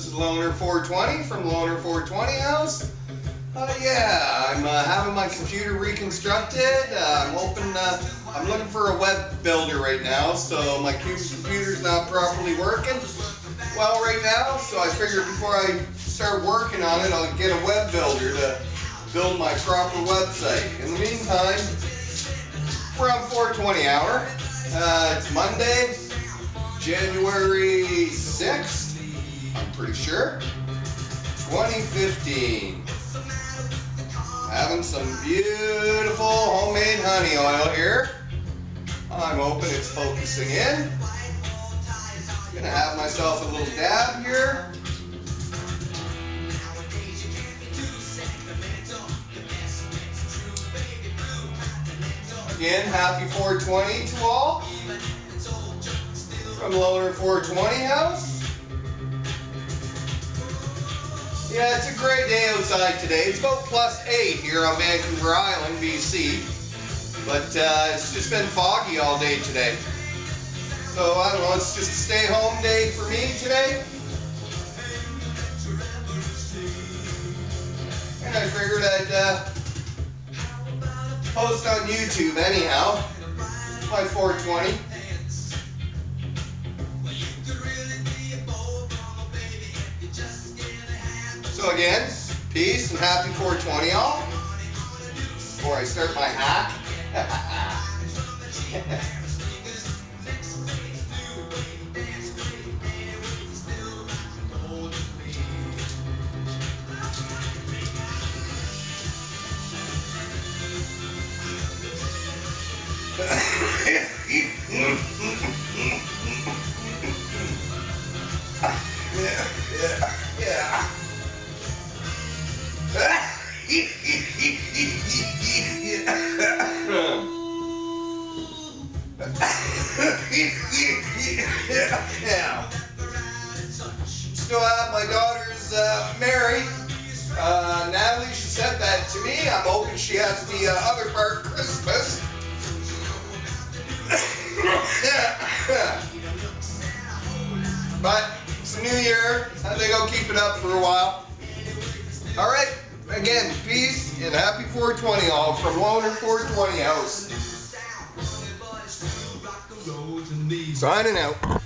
This is Loner420 from Loner420 House. Yeah, I'm having my computer reconstructed. I'm looking for a web builder right now, so my computer's not properly working well right now, so I figured before I start working on it, I'll get a web builder to build my proper website. In the meantime, we're on 420 hour. It's Monday, January 6th, I'm pretty sure, 2015. Having some beautiful homemade honey oil here. I'm hoping it's focusing in. Gonna have myself a little dab here. Again, happy 420 to all from Loner420 House. Yeah, it's a great day outside today. It's about +8 here on Vancouver Island, BC. But it's just been foggy all day today. So I don't know, it's just a stay home day for me today. And I figured I'd post on YouTube anyhow, my 420. So again, peace and happy 420 all. Before I start my hack. Yeah. Still have my daughter's Mary. Natalie, she sent that to me. I'm hoping she has the other part Christmas. But it's a new year. I think I'll keep it up for a while. Alright, again, peace and happy 420 all from Loner420 House. Signing out.